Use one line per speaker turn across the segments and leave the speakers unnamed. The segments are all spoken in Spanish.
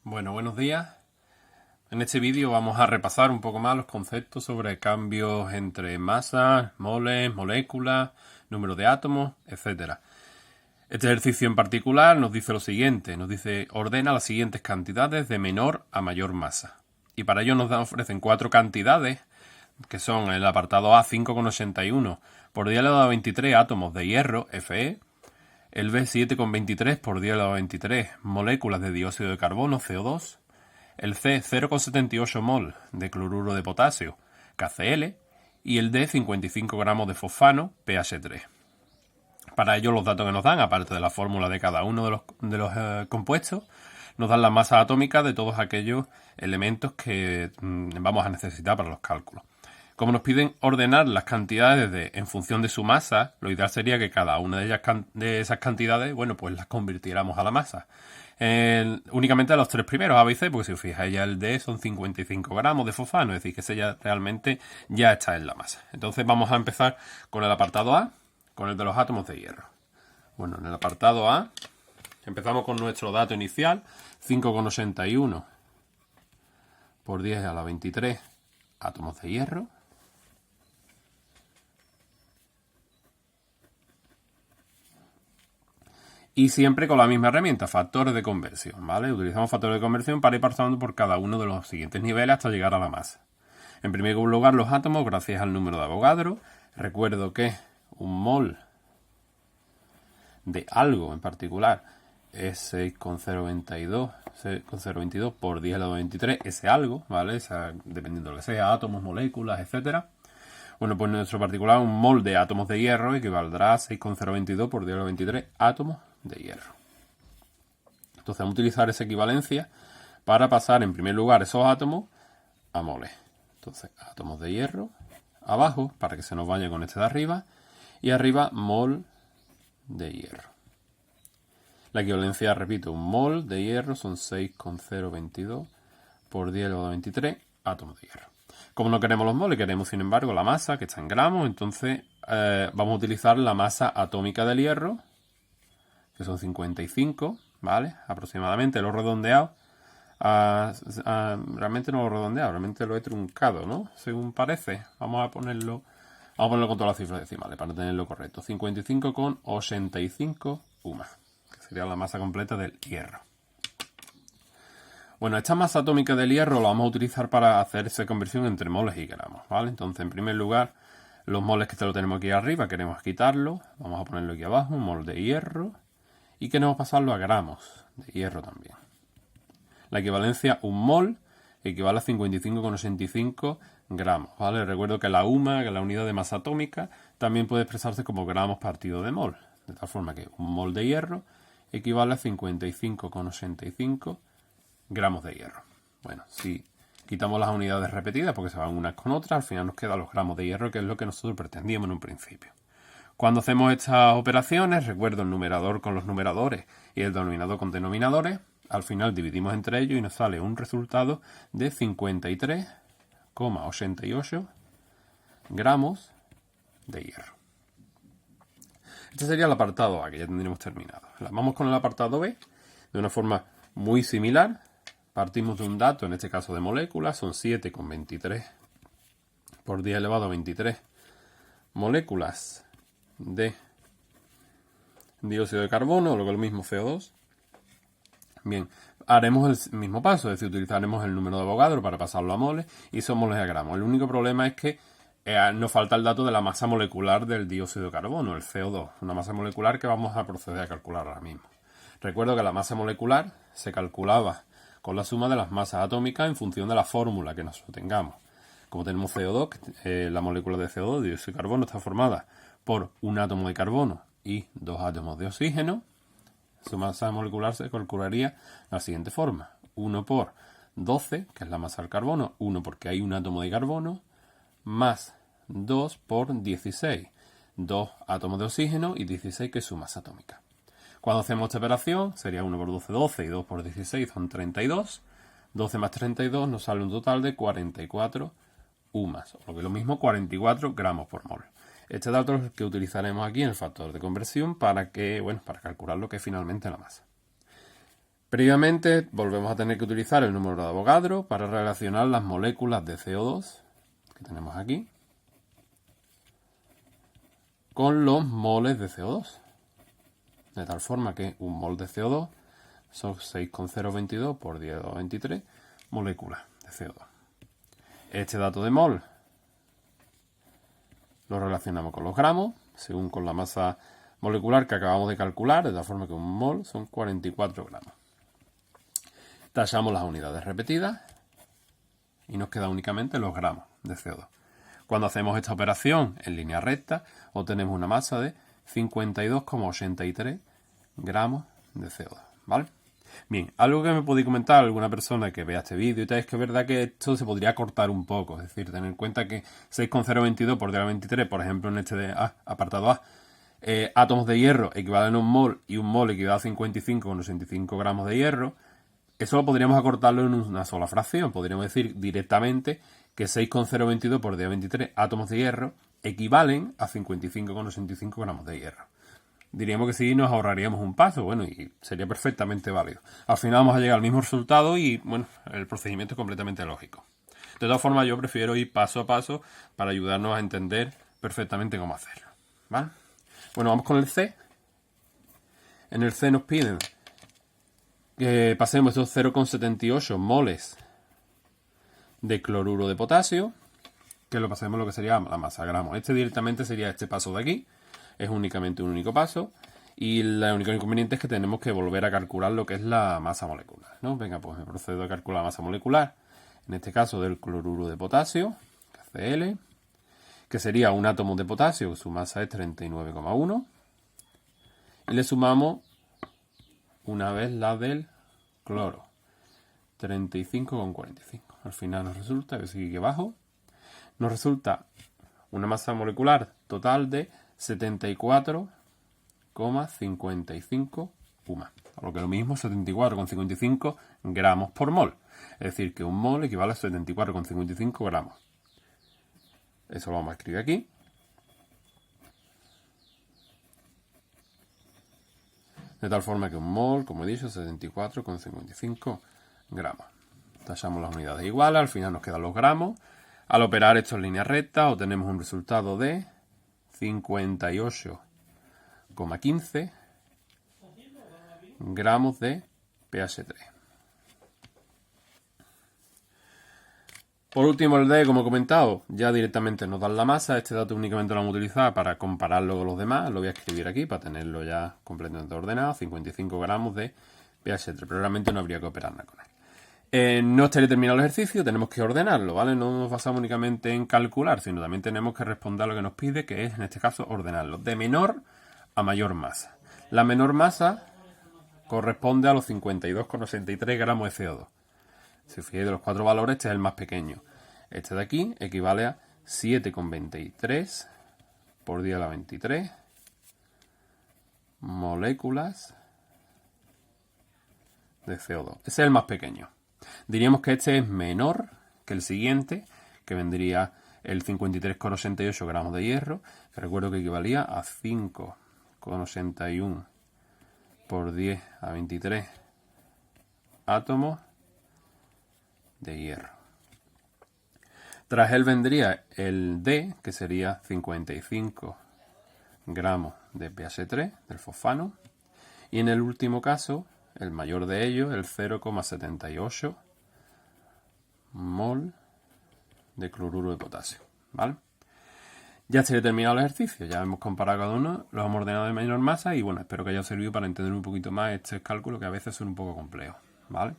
Bueno, buenos días. En este vídeo vamos a repasar un poco más los conceptos sobre cambios entre masas, moles, moléculas, número de átomos, etc. Este ejercicio en particular nos dice lo siguiente, nos dice ordena las siguientes cantidades de menor a mayor masa. Y para ello nos ofrecen 4 cantidades, que son el apartado A 5,81 por 10 elevado a 23 átomos de hierro, Fe, el B 7,23 por 10 elevado a 23 moléculas de dióxido de carbono, CO2, el C 0,78 mol de cloruro de potasio, KCl, y el D 55 gramos de fosfano, PH3. Para ello los datos que nos dan, aparte de la fórmula de cada uno de los compuestos, nos dan la masa atómica de todos aquellos elementos que vamos a necesitar para los cálculos. Como nos piden ordenar las cantidades en función de su masa, lo ideal sería que cada una de esas cantidades, bueno, pues las convirtiéramos a la masa. Únicamente a los 3 primeros, A, B y C, porque si os fijáis ya el D son 55 gramos de fosfano, es decir, que ese ya realmente ya está en la masa. Entonces vamos a empezar con el apartado A, con el de los átomos de hierro. Bueno, en el apartado A empezamos con nuestro dato inicial, 5,81 por 10 a la 23 átomos de hierro. Y siempre con la misma herramienta, factores de conversión, ¿vale? Utilizamos factores de conversión para ir pasando por cada uno de los siguientes niveles hasta llegar a la masa. En primer lugar, los átomos, gracias al número de Avogadro. Recuerdo que un mol de algo en particular es 6,022 por 10 elevado a 23, ese algo, ¿vale? Dependiendo de lo que sea, átomos, moléculas, etcétera. Bueno, pues en nuestro particular, un mol de átomos de hierro equivaldrá a 6,022 por 10 elevado a 23 átomos de hierro. Entonces vamos a utilizar esa equivalencia para pasar en primer lugar esos átomos a moles. Entonces, átomos de hierro abajo, para que se nos vaya con este de arriba, y arriba mol de hierro. La equivalencia, repito, un mol de hierro son 6,022 por 10 elevado a 23 átomos de hierro. Como no queremos los moles, queremos sin embargo la masa, que está en gramos, entonces vamos a utilizar la masa atómica del hierro, que son 55, ¿vale? Aproximadamente, lo he redondeado. Realmente no lo he redondeado, realmente lo he truncado, ¿no? Según parece. Vamos a ponerlo con todas las cifras decimales para tenerlo correcto. 55,85 UMA, que sería la masa completa del hierro. Bueno, esta masa atómica del hierro la vamos a utilizar para hacer esa conversión entre moles y gramos, ¿vale? Entonces, en primer lugar, los moles que lo tenemos aquí arriba, queremos quitarlo. Vamos a ponerlo aquí abajo, un mol de hierro. Y queremos pasarlo a gramos de hierro también. La equivalencia, un mol, equivale a 55,85 gramos, ¿vale? Recuerdo que la UMA, que es la unidad de masa atómica, también puede expresarse como gramos partido de mol. De tal forma que un mol de hierro equivale a 55,85 gramos de hierro. Bueno, si quitamos las unidades repetidas porque se van unas con otras, al final nos quedan los gramos de hierro, que es lo que nosotros pretendíamos en un principio. Cuando hacemos estas operaciones, recuerdo el numerador con los numeradores y el denominador con denominadores, al final dividimos entre ellos y nos sale un resultado de 53,88 gramos de hierro. Este sería el apartado A, que ya tendríamos terminado. Vamos con el apartado B de una forma muy similar. Partimos de un dato, en este caso de moléculas, son 7,23 por 10 elevado a 23 moléculas de dióxido de carbono, o lo que es lo mismo CO2. Bien, haremos el mismo paso, es decir, utilizaremos el número de Avogadro para pasarlo a moles y son moles a gramos. El único problema es que nos falta el dato de la masa molecular del dióxido de carbono, el CO2, una masa molecular que vamos a proceder a calcular ahora mismo. Recuerdo que la masa molecular se calculaba con la suma de las masas atómicas en función de la fórmula que nosotros tengamos. Como tenemos CO2, la molécula de CO2, dióxido de carbono, está formada por un átomo de carbono y 2 átomos de oxígeno. Su masa molecular se calcularía de la siguiente forma. 1 por 12, que es la masa del carbono, 1 porque hay un átomo de carbono, más 2 por 16, 2 átomos de oxígeno y 16, que es su masa atómica. Cuando hacemos esta operación, sería 1 por 12, 12 y 2 por 16 son 32. 12 más 32 nos sale un total de 44 UMAs, o lo que es lo mismo, 44 gramos por mol. Este dato es el que utilizaremos aquí en el factor de conversión para calcular lo que es finalmente la masa. Previamente volvemos a tener que utilizar el número de Avogadro para relacionar las moléculas de CO2 que tenemos aquí con los moles de CO2. De tal forma que un mol de CO2 son 6,022 por 10 a la 23 moléculas de CO2. Este dato de mol lo relacionamos con los gramos, según con la masa molecular que acabamos de calcular, de tal forma que un mol son 44 gramos. Tachamos las unidades repetidas y nos queda únicamente los gramos de CO2. Cuando hacemos esta operación en línea recta, obtenemos una masa de 52,83 gramos de CO2, ¿vale? Bien, algo que me podéis comentar alguna persona que vea este vídeo y tal, es que es verdad que esto se podría cortar un poco, es decir, tener en cuenta que 6,022 por 10 a la 23, por ejemplo, en este de apartado A, átomos de hierro equivalen a un mol y un mol equivale a 55,85 gramos de hierro. Eso lo podríamos acortarlo en una sola fracción. Podríamos decir directamente que 6,022 por 10 a la 23 átomos de hierro equivalen a 55,85 gramos de hierro. Diríamos que sí, nos ahorraríamos un paso, bueno, y sería perfectamente válido. Al final vamos a llegar al mismo resultado y, bueno, el procedimiento es completamente lógico. De todas formas, yo prefiero ir paso a paso para ayudarnos a entender perfectamente cómo hacerlo, ¿vale? Bueno, vamos con el C. En el C nos piden que pasemos estos 0,78 moles de cloruro de potasio, que lo pasemos lo que sería la masa gramos. Este directamente sería este paso de aquí. Es únicamente un único paso. Y el único inconveniente es que tenemos que volver a calcular lo que es la masa molecular, ¿no? Venga, pues me procedo a calcular la masa molecular. En este caso del cloruro de potasio, Cl, que sería un átomo de potasio, su masa es 39,1. Y le sumamos una vez la del cloro, 35,45. Al final nos resulta, que sigue abajo, nos resulta una masa molecular total de 74,55 UMA. A lo que lo mismo, 74,55 gramos por mol. Es decir, que un mol equivale a 74,55 gramos. Eso lo vamos a escribir aquí. De tal forma que un mol, como he dicho, 74,55 gramos. Tachamos las unidades iguales, al final nos quedan los gramos. Al operar esto en línea recta obtenemos un resultado de 58,15 gramos de pH 3. Por último, el D, como he comentado, ya directamente nos dan la masa. Este dato únicamente lo vamos a utilizar para compararlo con los demás. Lo voy a escribir aquí para tenerlo ya completamente ordenado. 55 gramos de pH 3, pero realmente no habría que operar nada con él. No estaría terminado el ejercicio, tenemos que ordenarlo, ¿vale? No nos basamos únicamente en calcular, sino también tenemos que responder a lo que nos pide, que es, en este caso, ordenarlo de menor a mayor masa. La menor masa corresponde a los 52,63 gramos de CO2. Si os fijáis de los cuatro valores, este es el más pequeño. Este de aquí equivale a 7,23 por 10 a la 23 moléculas de CO2. Ese es el más pequeño. Diríamos que este es menor que el siguiente, que vendría el 53,88 gramos de hierro, que recuerdo que equivalía a 5,81 por 10 a 23 átomos de hierro. Tras él vendría el D, que sería 55 gramos de pH 3 del fosfano. Y en el último caso, el mayor de ellos, el 0,78 mol de cloruro de potasio, ¿vale? Ya estaría terminado el ejercicio, ya hemos comparado cada uno, los hemos ordenado de menor masa y bueno, espero que haya servido para entender un poquito más este cálculo que a veces son un poco complejos, ¿vale?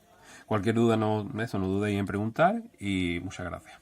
Cualquier duda, no dudéis en preguntar y muchas gracias.